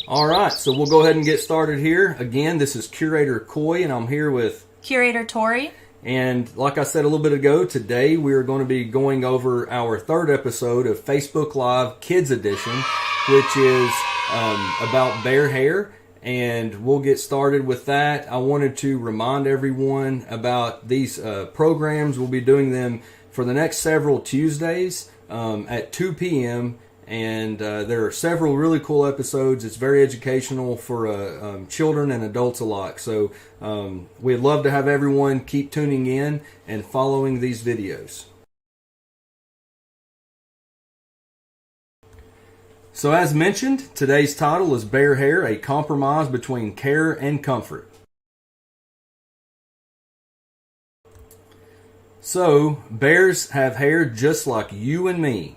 All right, so we'll go ahead and get started here. Again, this is Curator Coy, and I'm here with Curator Tori. And like I said a little bit ago, today we are going to be going over our third episode of Facebook Live Kids Edition, which is about bear hair. And we'll get started with that. I wanted to remind everyone about these programs. We'll be doing them for the next several Tuesdays at 2 p.m. And there are several really cool episodes. It's very educational for children and adults alike. So we'd love to have everyone keep tuning in and following these videos. So as mentioned, today's title is Bear Hair, a compromise between care and comfort. So, bears have hair just like you and me.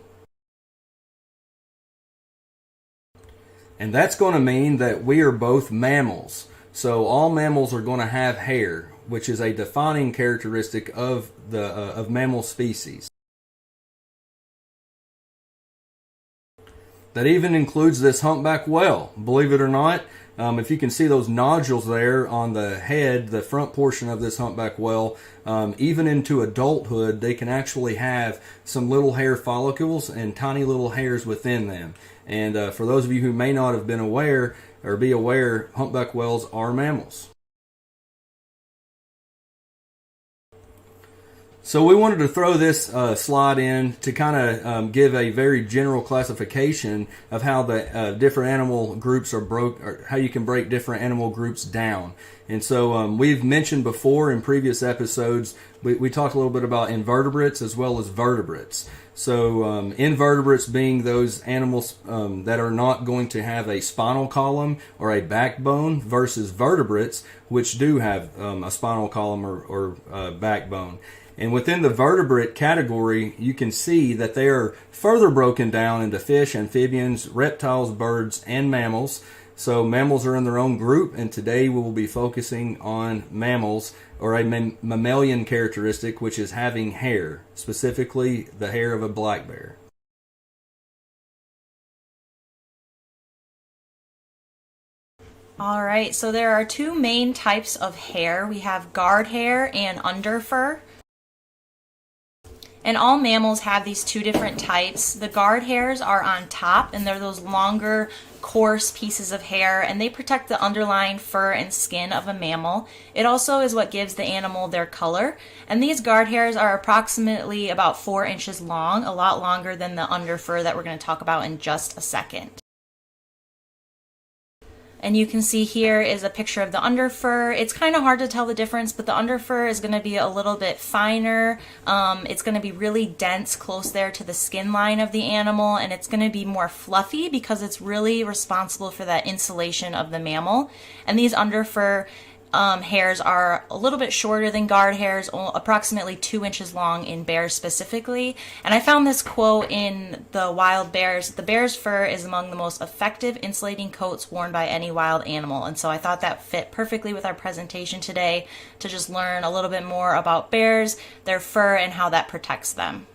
And that's going to mean that we are both mammals. So all mammals are going to have hair, which is a defining characteristic of the mammal species. That even includes this humpback whale, believe it or not. If you can see those nodules there on the head, the front portion of this humpback whale, even into adulthood, they can actually have some little hair follicles and tiny little hairs within them. And for those of you who may not have been aware or be aware, humpback whales are mammals. So we wanted to throw this slide in to kind of give a very general classification of how the different animal groups are or how you can break different animal groups down. And so we've mentioned before in previous episodes, we talked a little bit about invertebrates as well as vertebrates. So invertebrates being those animals that are not going to have a spinal column or a backbone versus vertebrates which do have a spinal column or backbone. And within the vertebrate category, you can see that they are further broken down into fish, amphibians, reptiles, birds, and mammals. So mammals are in their own group, and today we will be focusing on mammals, or a mammalian characteristic, which is having hair, specifically the hair of a black bear. All right, so there are two main types of hair. We have guard hair and underfur. And all mammals have these two different types. The guard hairs are on top, and they're those longer, coarse pieces of hair, and they protect the underlying fur and skin of a mammal. It also is what gives the animal their color. And these guard hairs are approximately about 4 inches long, a lot longer than the underfur that we're going to talk about in just a second. And you can see here is a picture of the underfur. It's kind of hard to tell the difference, but the underfur is going to be a little bit finer. It's going to be really dense close there to the skin line of the animal, and it's going to be more fluffy because it's really responsible for that insulation of the mammal. And these underfur hairs are a little bit shorter than guard hairs, approximately 2 inches long in bears specifically. And I found this quote in the wild bears: "The bear's fur is among the most effective insulating coats worn by any wild animal." And so I thought that fit perfectly with our presentation today to just learn a little bit more about bears, their fur, and how that protects them.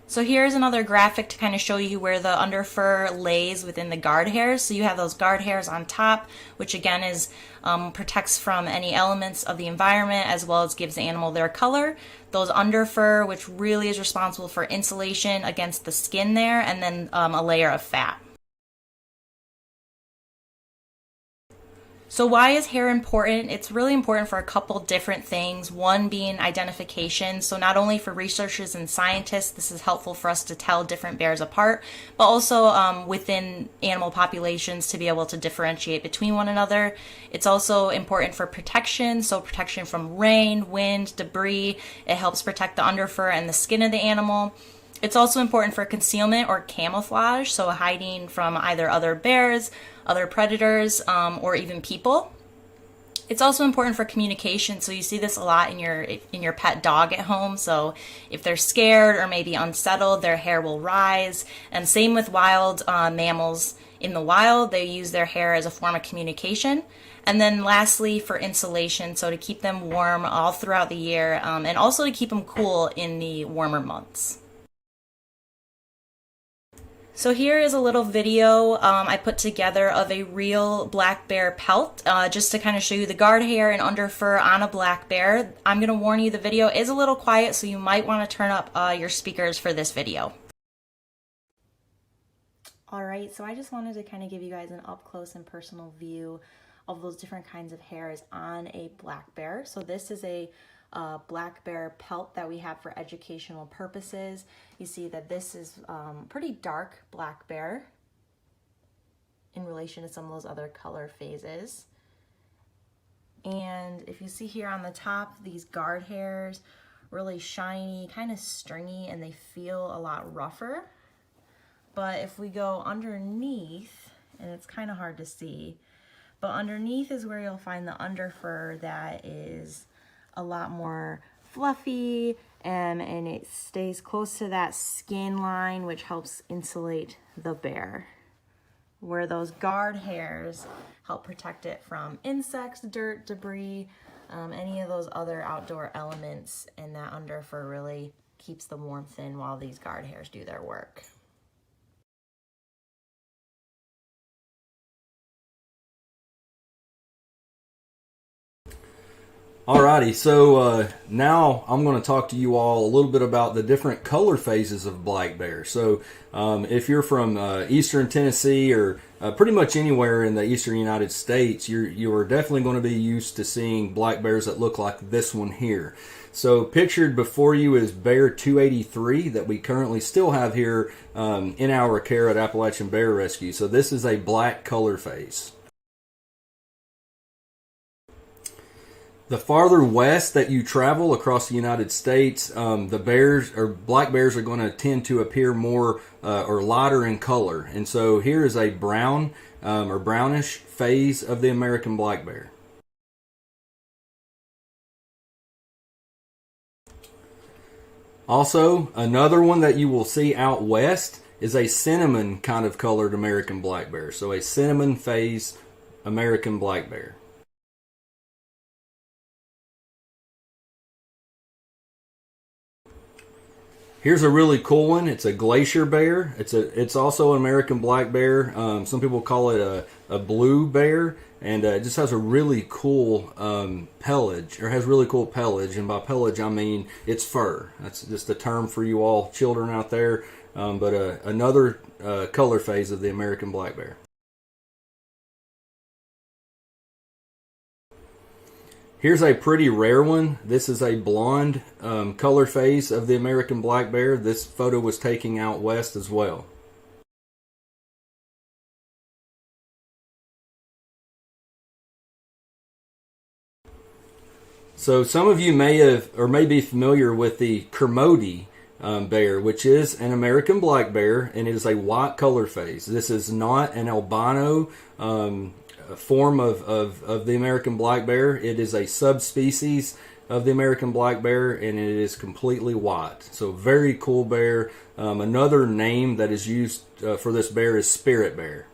So here's another graphic to kind of show you where the underfur lays within the guard hairs. So you have those guard hairs on top, which again is protects from any elements of the environment as well as gives the animal their color. Those underfur, which really is responsible for insulation against the skin there, and then a layer of fat. So why is hair important? It's really important for a couple different things. One being identification. So not only for researchers and scientists, this is helpful for us to tell different bears apart, but also within animal populations to be able to differentiate between one another. It's also important for protection. So protection from rain, wind, debris. It helps protect the underfur and the skin of the animal. It's also important for concealment or camouflage, so hiding from either other bears, other predators, or even people. It's also important for communication, so you see this a lot in your pet dog at home. So if they're scared or maybe unsettled, their hair will rise. And same with wild mammals. In the wild, they use their hair as a form of communication. And then lastly, for insulation, so to keep them warm all throughout the year, and also to keep them cool in the warmer months. So here is a little video I put together of a real black bear pelt, just to kind of show you the guard hair and under fur on a black bear. I'm going to warn you, the video is a little quiet, so you might want to turn up your speakers for this video. Alright, so I just wanted to kind of give you guys an up close and personal view of those different kinds of hairs on a black bear. So this is a black bear pelt that we have for educational purposes. You see that this is pretty dark black bear in relation to some of those other color phases. And if you see here on the top, these guard hairs, really shiny, kind of stringy, and they feel a lot rougher. But if we go underneath, and it's kind of hard to see, but underneath is where you'll find the underfur that is a lot more fluffy and it stays close to that skin line, which helps insulate the bear. Where those guard hairs help protect it from insects, dirt, debris, any of those other outdoor elements, and that underfur really keeps the warmth in while these guard hairs do their work. Alrighty, so now I'm going to talk to you all a little bit about the different color phases of black bear. So if you're from eastern Tennessee or pretty much anywhere in the eastern United States, you are definitely going to be used to seeing black bears that look like this one here. So pictured before you is Bear 283 that we currently still have here in our care at Appalachian Bear Rescue. So this is a black color phase. The farther west that you travel across the United States, the bears or black bears are going to tend to appear more or lighter in color. And so here is a brown or brownish phase of the American black bear. Also, another one that you will see out west is a cinnamon kind of colored American black bear. So a cinnamon phase American black bear. Here's a really cool one. It's a glacier bear. It's also an American black bear. Some people call it a blue bear, and it just has a really cool pelage, or has really cool pelage. And by pelage, I mean it's fur. That's just a term for you all children out there. But another color phase of the American black bear. Here's a pretty rare one. This is a blonde color phase of the American black bear. This photo was taken out west as well. So some of you may have or may be familiar with the Kermode bear, which is an American black bear, and it is a white color phase. This is not an albino form of the American black bear. It is a subspecies of the American black bear, and it is completely white. So very cool bear. Another name that is used for this bear is spirit bear.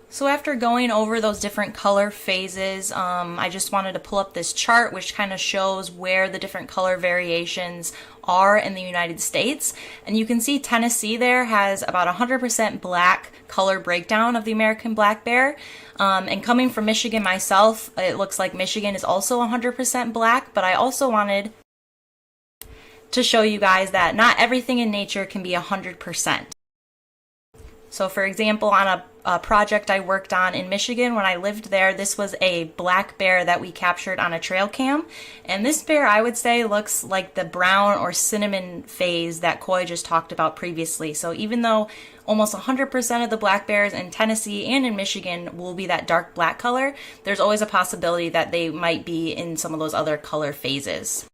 So after going over those different color phases, I just wanted to pull up this chart which kind of shows where the different color variations are in the United States. And you can see Tennessee there has about 100% black color breakdown of the American black bear. And coming from Michigan myself, it looks like Michigan is also 100% black, but I also wanted to show you guys that not everything in nature can be 100%. So for example, on a project I worked on in Michigan when I lived there, this was a black bear that we captured on a trail cam. And this bear, I would say, looks like the brown or cinnamon phase that Coy just talked about previously. So even though almost 100% of the black bears in Tennessee and in Michigan will be that dark black color, there's always a possibility that they might be in some of those other color phases.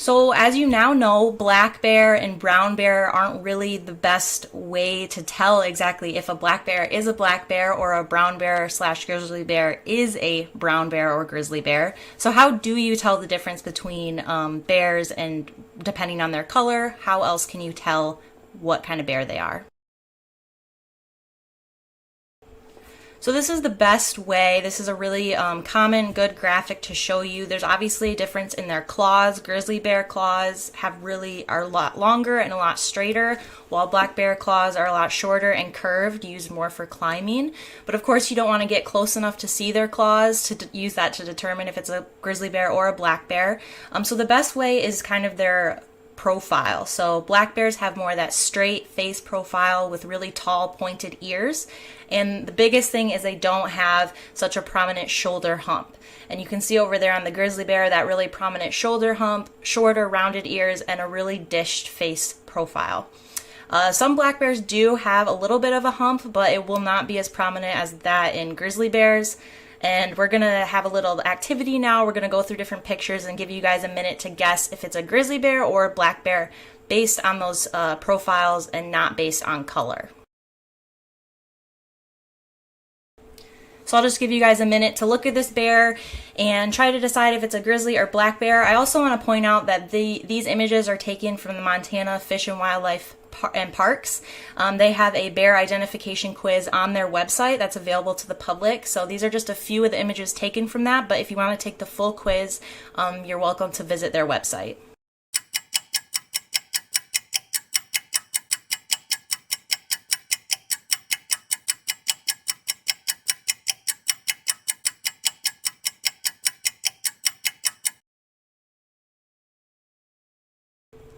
So as you now know, black bear and brown bear aren't really the best way to tell exactly if a black bear is a black bear or a brown bear / grizzly bear is a brown bear or grizzly bear. So how do you tell the difference between bears, and depending on their color, how else can you tell what kind of bear they are? So this is the best way. This is a really common, good graphic to show you. There's obviously a difference in their claws. Grizzly bear claws are a lot longer and a lot straighter, while black bear claws are a lot shorter and curved, used more for climbing. But of course, you don't want to get close enough to see their claws to use that to determine if it's a grizzly bear or a black bear. So the best way is kind of their profile. So black bears have more of that straight face profile with really tall pointed ears, and the biggest thing is they don't have such a prominent shoulder hump. And you can see over there on the grizzly bear that really prominent shoulder hump, shorter rounded ears, and a really dished face profile. Some black bears do have a little bit of a hump, but it will not be as prominent as that in grizzly bears. And we're going to have a little activity now. We're going to go through different pictures and give you guys a minute to guess if it's a grizzly bear or a black bear based on those profiles and not based on color. So I'll just give you guys a minute to look at this bear and try to decide if it's a grizzly or black bear. I also want to point out that these images are taken from the Montana Fish and Wildlife and Parks. They have a bear identification quiz on their website that's available to the public. So these are just a few of the images taken from that, but if you want to take the full quiz, you're welcome to visit their website.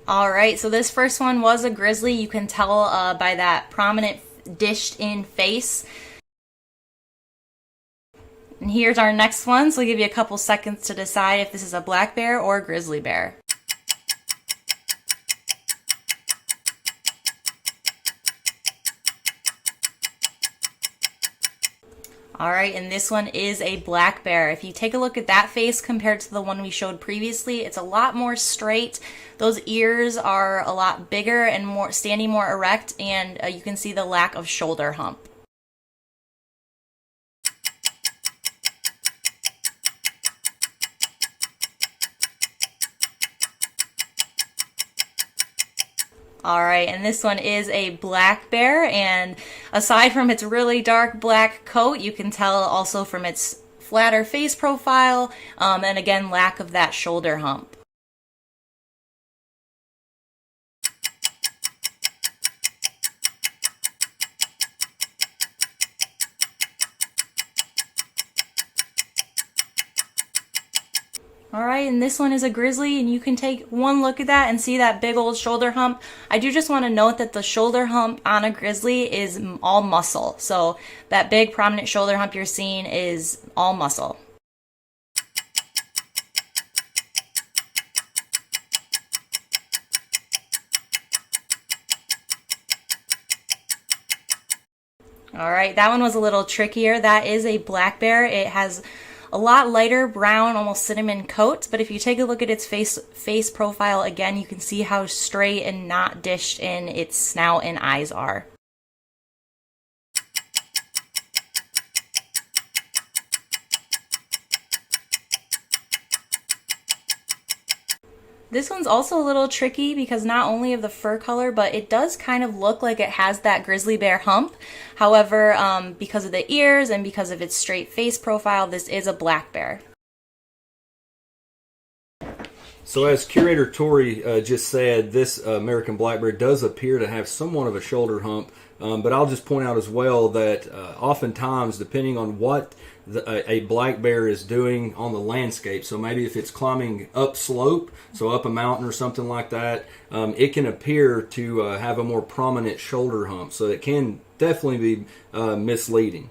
Alright, so this first one was a grizzly. You can tell by that prominent dished in face. And here's our next one, so I'll give you a couple seconds to decide if this is a black bear or a grizzly bear. Alright, and this one is a black bear. If you take a look at that face compared to the one we showed previously, it's a lot more straight. Those ears are a lot bigger and standing more erect, and you can see the lack of shoulder hump. Alright, and this one is a black bear, and aside from its really dark black coat, you can tell also from its flatter face profile, and again, lack of that shoulder hump. Alright, and this one is a grizzly, and you can take one look at that and see that big old shoulder hump. I do just want to note that the shoulder hump on a grizzly is all muscle. So that big prominent shoulder hump you're seeing is all muscle. Alright, that one was a little trickier. That is a black bear. It has a lot lighter brown, almost cinnamon coat, but if you take a look at its face profile again, you can see how straight and not dished in its snout and eyes are. This one's also a little tricky because not only of the fur color, but it does kind of look like it has that grizzly bear hump. However, because of the ears and because of its straight face profile, this is a black bear. So as Curator Tori just said, this American black bear does appear to have somewhat of a shoulder hump, but I'll just point out as well that oftentimes, depending on what a black bear is doing on the landscape, so maybe if it's climbing up slope, so up a mountain or something like that, it can appear to have a more prominent shoulder hump, so it can definitely be misleading.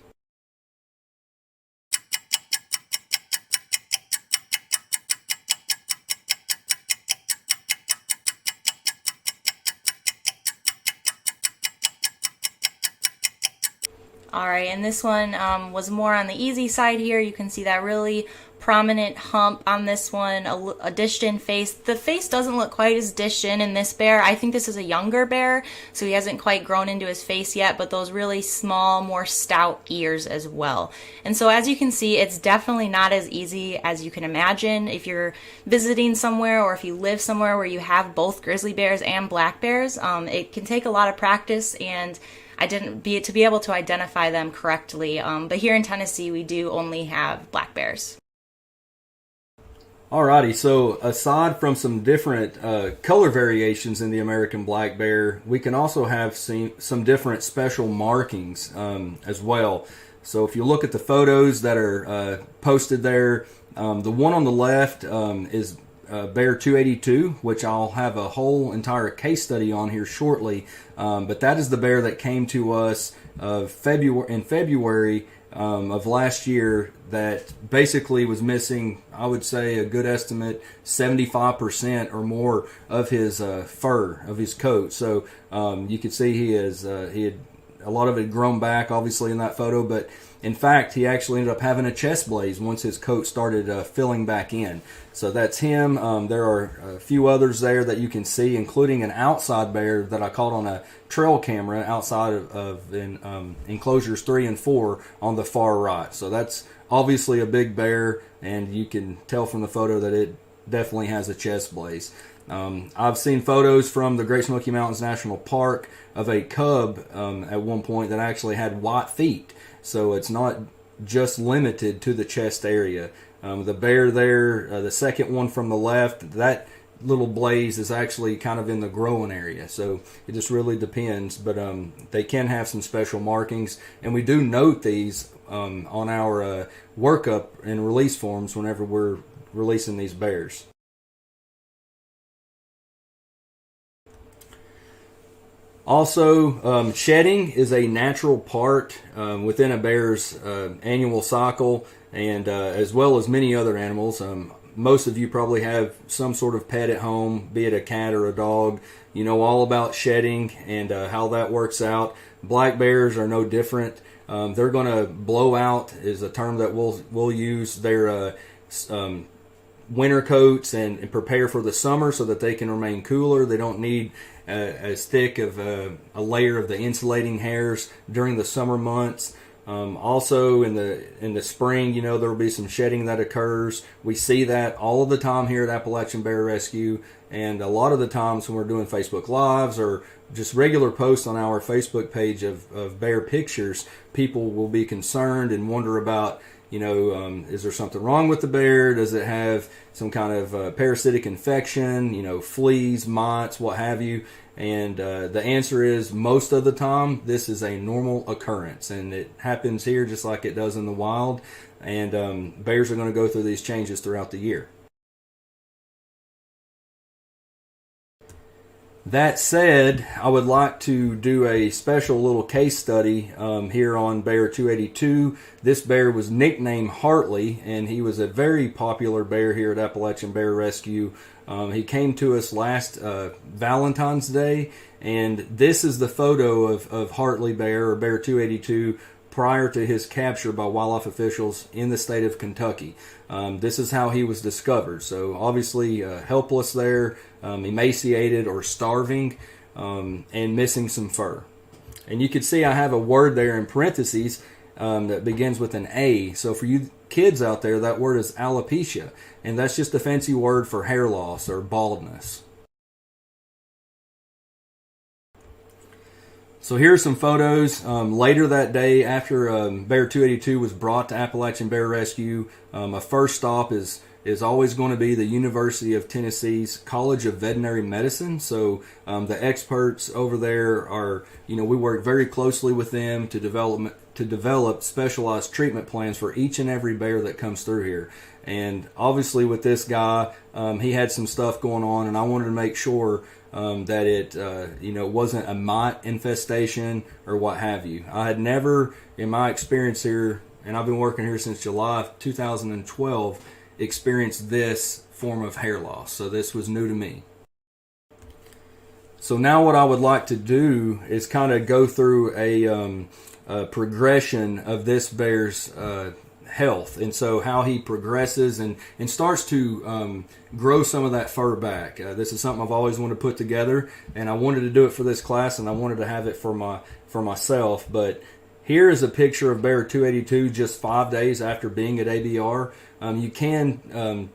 Alright, and this one was more on the easy side here. You can see that really prominent hump on this one, a dished in face. The face doesn't look quite as dished in this bear. I think this is a younger bear, so he hasn't quite grown into his face yet, but those really small, more stout ears as well. And so as you can see, it's definitely not as easy as you can imagine. If you're visiting somewhere or if you live somewhere where you have both grizzly bears and black bears, it can take a lot of practice, and to be able to identify them correctly. But here in Tennessee, we do only have black bears. Alrighty, so aside from some different color variations in the American black bear, we can also have some different special markings as well. So if you look at the photos that are posted there, the one on the left is Bear 282, which I'll have a whole entire case study on here shortly. But that is the bear that came to us in February of last year, that basically was missing, I would say a good estimate, 75% or more of his fur, of his coat. So you could see he had a lot of it grown back, obviously, in that photo, but in fact, he actually ended up having a chest blaze once his coat started filling back in. So that's him. There are a few others there that you can see, including an outside bear that I caught on a trail camera outside of enclosures 3 and 4 on the far right. So that's obviously a big bear, and you can tell from the photo that it definitely has a chest blaze. I've seen photos from the Great Smoky Mountains National Park of a cub at one point that actually had white feet. So it's not just limited to the chest area. The bear there, the second one from the left, that little blaze is actually kind of in the growing area. So it just really depends. But they can have some special markings. And we do note these on our workup and release forms whenever we're releasing these bears. Also, shedding is a natural part within a bear's annual cycle, and as well as many other animals. Most of you probably have some sort of pet at home, be it a cat or a dog. You know all about shedding and how that works out. Black bears are no different. They're going to blow out, is a term that we'll use, their winter coats and prepare for the summer so that they can remain cooler. They don't need as thick of a layer of the insulating hairs during the summer months. Also in the spring, there will be some shedding that occurs. We see that all of the time here at Appalachian Bear Rescue, and a lot of the times when we're doing Facebook Lives or just regular posts on our Facebook page of bear pictures, people will be concerned and wonder about, is there something wrong with the bear? Does it have some kind of parasitic infection, fleas, mites, what have you? And the answer is, most of the time, this is a normal occurrence, and it happens here just like it does in the wild. And bears are going to go through these changes throughout the year. That said, I would like to do a special little case study here on Bear 282. This bear was nicknamed Hartley, and he was a very popular bear here at Appalachian Bear Rescue. He came to us last Valentine's Day, and this is the photo of Hartley Bear, or Bear 282, prior to his capture by wildlife officials in the state of Kentucky. This is how he was discovered. So obviously helpless there, emaciated or starving, and missing some fur. And you can see I have a word there in parentheses that begins with an A. So for you kids out there, that word is alopecia, and that's just a fancy word for hair loss or baldness. So here are some photos later that day after Bear 282 was brought to Appalachian Bear Rescue. A first stop is always going to be the University of Tennessee's College of Veterinary Medicine. So the experts over there are, we work very closely with them to develop specialized treatment plans for each and every bear that comes through here. And obviously with this guy, he had some stuff going on, and I wanted to make sure that it wasn't a mite infestation or what have you. I had never, in my experience here, and I've been working here since July of 2012, experienced this form of hair loss. So this was new to me. So now what I would like to do is kind of go through a progression of this bear's health, and so how he progresses and starts to grow some of that fur back. This is something I've always wanted to put together, and I wanted to do it for this class, and I wanted to have it for myself. But here is a picture of Bear 282 just 5 days after being at ABR. You can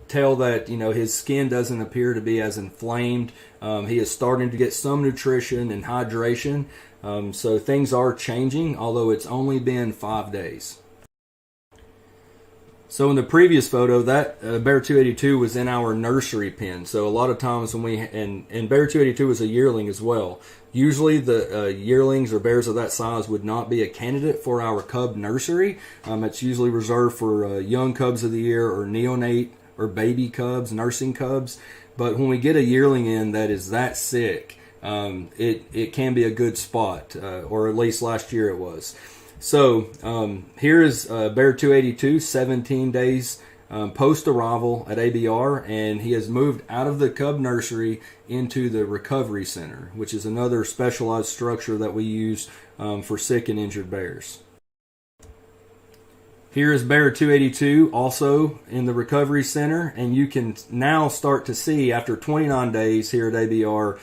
tell that, you know, his skin doesn't appear to be as inflamed. He is starting to get some nutrition and hydration. So things are changing, although it's only been 5 days. So in the previous photo, that Bear 282 was in our nursery pen. So a lot of times when and Bear 282 was a yearling as well. Usually the yearlings or bears of that size would not be a candidate for our cub nursery. It's usually reserved for young cubs of the year or neonate or baby cubs, nursing cubs. But when we get a yearling in that is that sick, it can be a good spot, or at least last year it was. So here is Bear 282, 17 days post-arrival at ABR, and he has moved out of the cub nursery into the recovery center, which is another specialized structure that we use for sick and injured bears. Here is Bear 282 also in the recovery center, and you can now start to see after 29 days here at ABR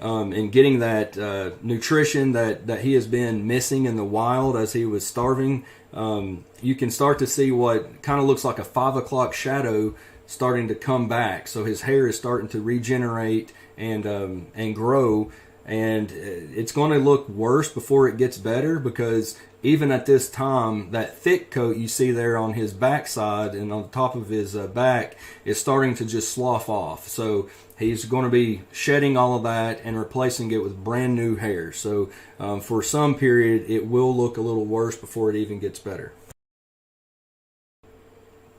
and getting that nutrition that he has been missing in the wild as he was starving. You can start to see what kind of looks like a 5 o'clock shadow starting to come back. So his hair is starting to regenerate and grow, and it's going to look worse before it gets better, because even at this time, that thick coat you see there on his backside and on the top of his back is starting to just slough off. So he's going to be shedding all of that and replacing it with brand new hair. So for some period, it will look a little worse before it even gets better.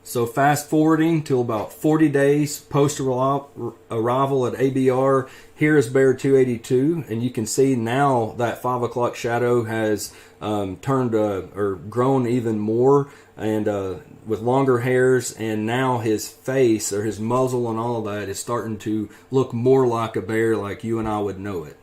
So fast forwarding to about 40 days post-arrival at ABR, here is Bear 282, and you can see now that 5 o'clock shadow has turned or grown even more, and with longer hairs, and now his face or his muzzle and all of that is starting to look more like a bear like you and I would know it.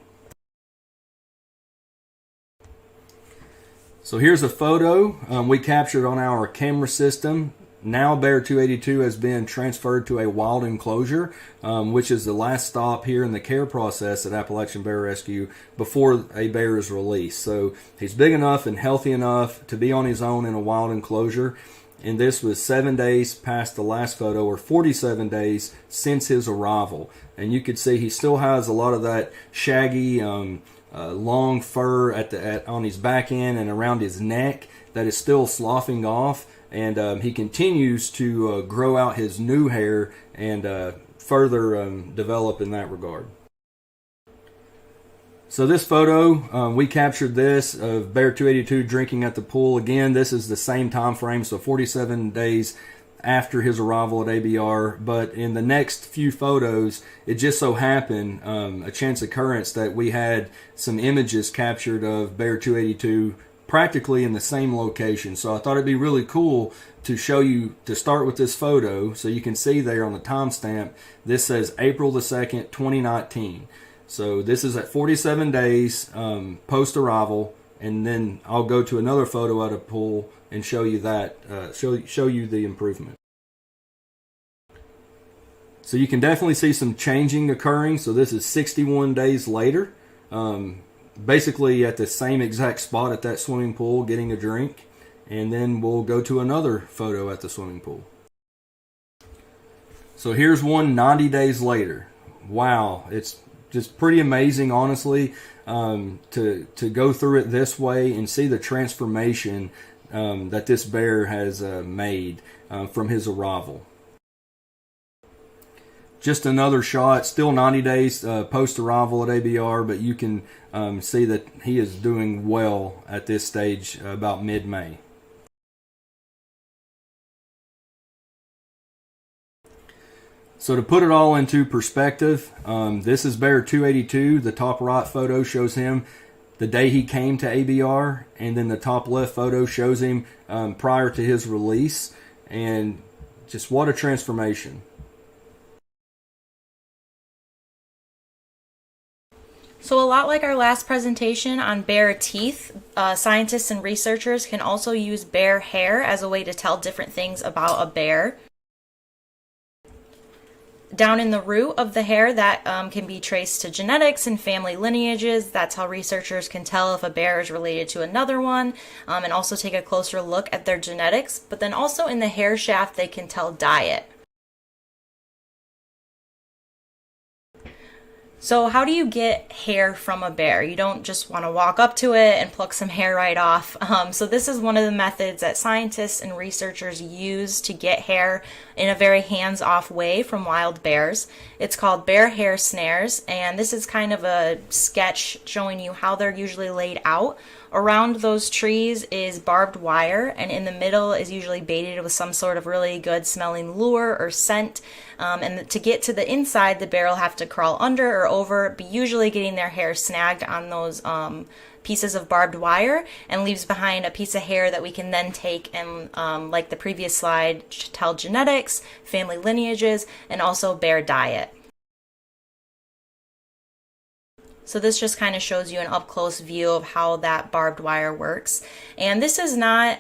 So here's a photo we captured on our camera system. Now Bear 282 has been transferred to a wild enclosure, which is the last stop here in the care process at Appalachian Bear Rescue before a bear is released. So he's big enough and healthy enough to be on his own in a wild enclosure. And this was 7 days past the last photo, or 47 days since his arrival. And you could see he still has a lot of that shaggy, long fur on his back end and around his neck that is still sloughing off. And he continues to grow out his new hair and further develop in that regard. So this photo, we captured this of Bear 282 drinking at the pool. Again, this is the same time frame, so 47 days after his arrival at ABR. But in the next few photos, it just so happened, a chance occurrence, that we had some images captured of Bear 282 practically in the same location. So I thought it'd be really cool to show you, to start with this photo, so you can see there on the timestamp, this says April the 2nd, 2019. So this is at 47 days post-arrival, and then I'll go to another photo at a pool and show you that, show you the improvement. So you can definitely see some changing occurring. So this is 61 days later. Basically at the same exact spot at that swimming pool getting a drink, and then we'll go to another photo at the swimming pool. So here's one 90 days later. Wow, it's just pretty amazing, honestly, to go through it this way and see the transformation that this bear has made from his arrival. Just another shot, still 90 days post-arrival at ABR, but you can see that he is doing well at this stage about mid-May. So to put it all into perspective, this is Bear 282. The top right photo shows him the day he came to ABR, and then the top left photo shows him prior to his release, and just what a transformation. So a lot like our last presentation on bear teeth, scientists and researchers can also use bear hair as a way to tell different things about a bear. Down in the root of the hair, that can be traced to genetics and family lineages. That's how researchers can tell if a bear is related to another one, and also take a closer look at their genetics. But then also in the hair shaft, they can tell diet. So how do you get hair from a bear? You don't just want to walk up to it and pluck some hair right off. So this is one of the methods that scientists and researchers use to get hair in a very hands-off way from wild bears. It's called bear hair snares, and this is kind of a sketch showing you how they're usually laid out. Around those trees is barbed wire, and in the middle is usually baited with some sort of really good smelling lure or scent. And to get to the inside, the bear will have to crawl under or over, but usually getting their hair snagged on those pieces of barbed wire, and leaves behind a piece of hair that we can then take and, like the previous slide, tell genetics, family lineages, and also bear diet. So this just kind of shows you an up-close view of how that barbed wire works. And this is not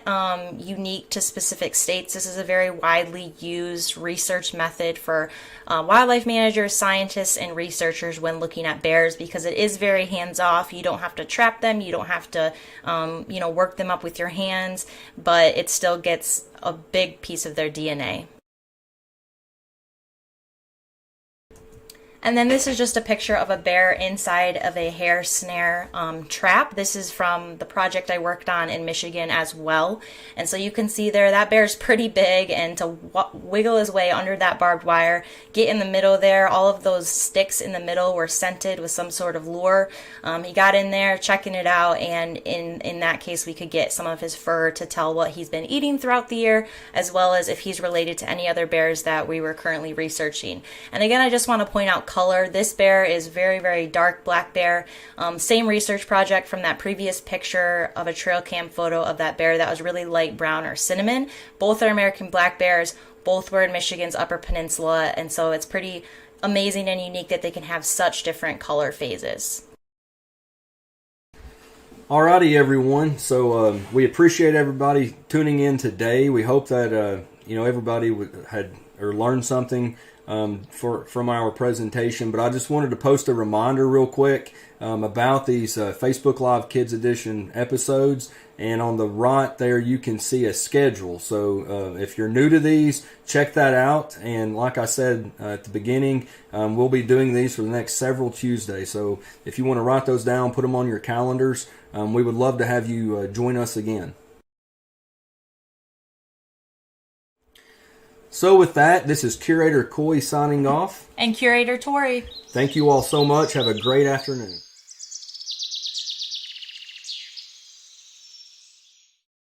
unique to specific states. This is a very widely used research method for wildlife managers, scientists, and researchers when looking at bears, because it is very hands-off. You don't have to trap them. You don't have to, work them up with your hands, but it still gets a big piece of their DNA. And then this is just a picture of a bear inside of a hair snare trap. This is from the project I worked on in Michigan as well. And so you can see there that bear's pretty big, and to wiggle his way under that barbed wire, get in the middle there, all of those sticks in the middle were scented with some sort of lure. He got in there checking it out, and in that case we could get some of his fur to tell what he's been eating throughout the year, as well as if he's related to any other bears that we were currently researching. And again, I just want to point out color. This bear is very, very dark black bear. Same research project from that previous picture of a trail cam photo of that bear that was really light brown or cinnamon. Both are American black bears. Both were in Michigan's Upper Peninsula, and so it's pretty amazing and unique that they can have such different color phases. Alrighty, everyone. So we appreciate everybody tuning in today. We hope that everybody had or learned something from our presentation. But I just wanted to post a reminder real quick about these Facebook Live Kids Edition episodes. And on the right there, you can see a schedule. So if you're new to these, check that out. And like I said at the beginning, we'll be doing these for the next several Tuesdays. So if you want to write those down, put them on your calendars. We would love to have you join us again. So with that, this is Curator Coy signing off. And Curator Tori. Thank you all so much. Have a great afternoon.